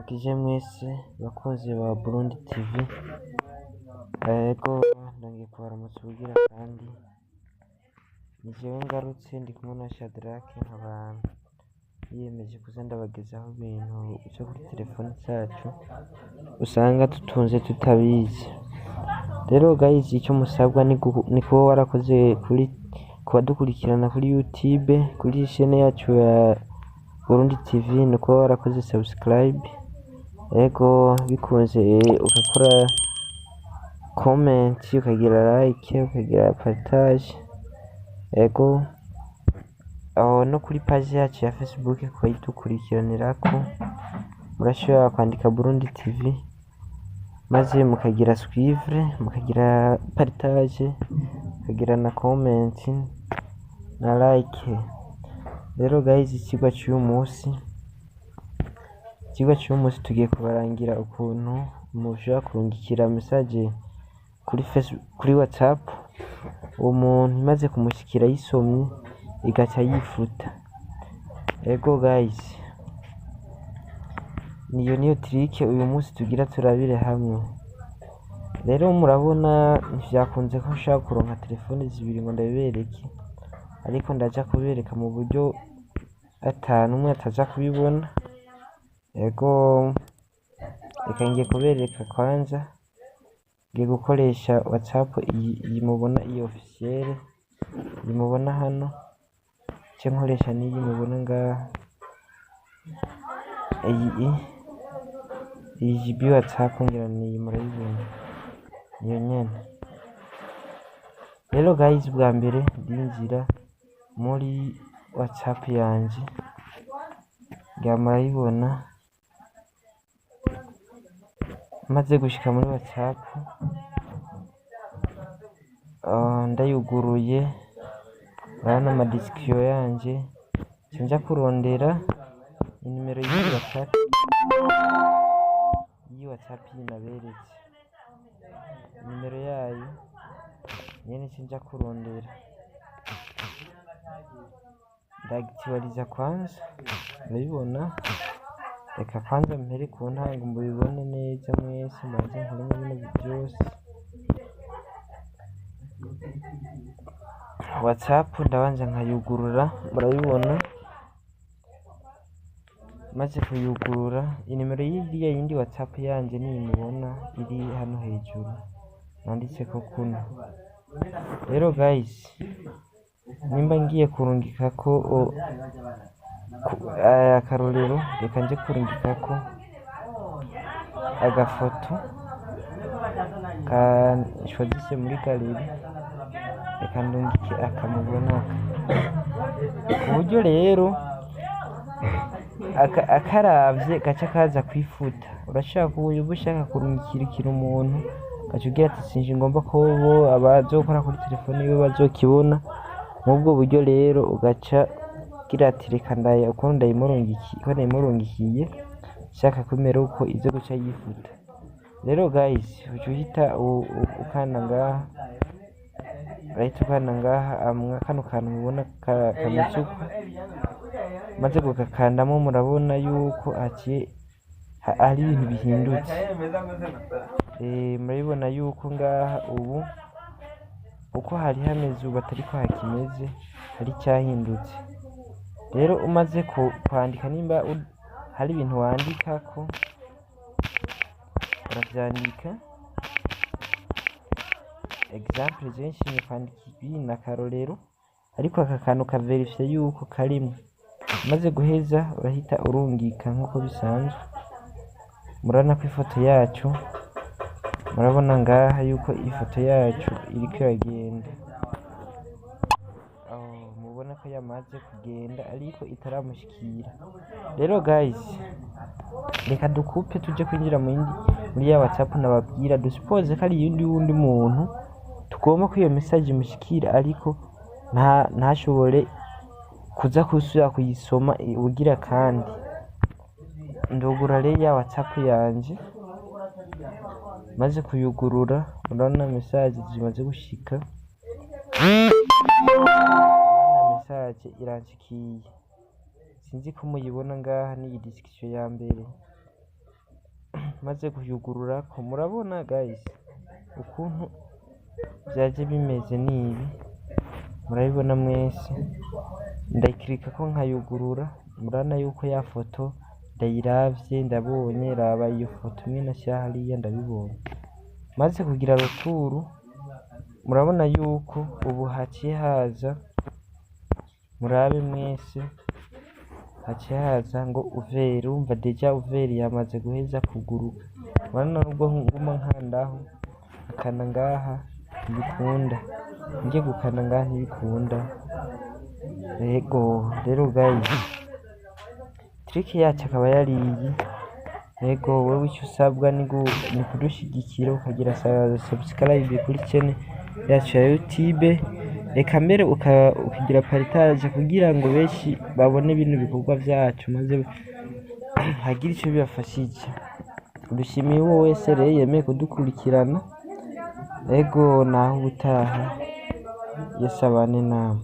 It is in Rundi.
ndabaramukije mwese bakunzi ba Burundi TV. Ego ndongeye kubaramutsa ubugira kandi ni jewe ngarutse ndi kumwe na Shadrack, nkaba yiyemeje kuza ndabagezaho ibintu byo kuri telefoni zacu usanga tutunze tutabizi. Rero guys, icyo musabwa ni kuba warakoze kuba dukurikirana kuri YouTube kuri chaîne yacu ya Burundi TV, ni kuba warakoze subscribe, ego bikunze ugakora comment, ukagira like, ukagira partage, ego aho no kuri page yacu ya Facebook ukayidukurikiranirako murashobora kwandika Burundi TV maze mukagira suivre, mukagira partage, mukagira na comment na like. Rero guys, ikigwa cy'uyu munsi tugiye kubarangira ukuntu mushobora kurungikira message kuri WhatsApp umuntu imaze kumushyikira yisomye igaca yifuta. Ego guys, niyo trick uyu munsi tugira turabire hamwe. Rero murabona ntibyakunze ko nshaka kuronka telefoni zibiri ngo ndabibereke, ariko ndaja kubereka mu buryo atanu umwe ataza kubibona. Ego reka ngiye kubereka kwanza, ngiye gukoresha WhatsApp iyi mubona, iyi officiel iyi mubona hano, cyo nkoresha n'iyi mubona ngaha, iyi GB WhatsApp ngira niyi murayibona niyo nyene. Rero guys, bwa mbere ndinjira muri WhatsApp yanje, ngira murayibona. Maze gushika muri WhatsApp ndayuguruye, urabona amadiscussion yanje, sinja kurondera inimero y'iyi WhatsApp naberetse, nimero yayo nyene sinja kurondera, ndagitiwaliza kwanza, urabibona. Reka kwanza mpere ku ntango mubibone neza mwese, maze nkuremo bino byose. WhatsApp ndabanza nkayugurura, murabibona. Maze kuyugurura, inimero y'iriya yindi WhatsApp yanje niyi mubona iri hano hejuru nanditseko kuno. Rero guys, nimba ngiye kurungikako akarorero, reka nje kurungikako agafoto kashwadise muri galeri, reka ndungike akamubonaka ku buryo rero akaravye gaca kaza kwifuta. Urashaka uburyo ushaka kurungikira umuntu gaca ugira ati sinje ngomba ko bo abazokora kuri telefoni yiwe bazokibona, mubwo buryo rero ugaca gira ati reka ndaye uko ndayimurungikiye shaka kumera uko izo guca yifuta. Rero guys, ucuhita ukanda ngaha, right, ukanda ngaha kano kantu mubona kameze uko, maze gukakandamo murabona yuko hari ibintu bihindutse. Murabibona yuko ngaha ubu uko hari hameze ubu atari ko hakimeze, hari cyahindutse. Rero umaze kwandika, nimba hari ibintu wandikako uravyandika. Example zenshi ni kwandika ibi na karorero, ariko aka kantu ka verify yuko karimo. Maze guheza urahita urungika nkuko bisanzwe. Murabona ko ifoto yacu, murabona ngaha yuko ifoto yacu iriko iragenda. Mubona ko yamaze kugenda ariko itaramushikira. Rero guys, reka dukupe tuje kwinjira muri ya WhatsApp nababwira. Dusuppose ko ari wundi muntu tugomba ko iyo message mushikira, ariko ntashobore kuza kusubira kuyisoma ugira kandi. Ndugura rero ya WhatsApp yanje, maze kuyugurura, murabona message zimaze gushika. Message iranshikiye, sinzi ko muyibona ngaha, ni discussion ya mbere. maze kuyugururako murabona guys ukuntu vyaje bimeze nibi, murabibona mwese, ndayikirika ko nkayugurura, murabona yuko ya foto ndayiravye ndabonye, raba iyo foto imwe nashira hariya ndabibonye, maze kugira ruturu murabona yuko ubu haciye haza, murabe mwese haciye haza ngo uveri, umva deja uveri yamaze guheza kuguruka, murabona nubwo nguma nkandaho akana ngaha ntibikunda, ngiye gukanda ngaha ntibikunda. Ego rero guys trick yacu akaba yariyi. Ego wewe icyo usabwa ni kudushigikira ukagira subscribe kuri channel yacu ya YouTube, reka mbere ukagira partage kugira ngo benshi babone ibintu bikorwa vyacu, maze hagira icyo bibafashije. Dushimiye uwo wese rero yemeye kudukurikirana. Ego naho ubutaha, Yesu abane namwe.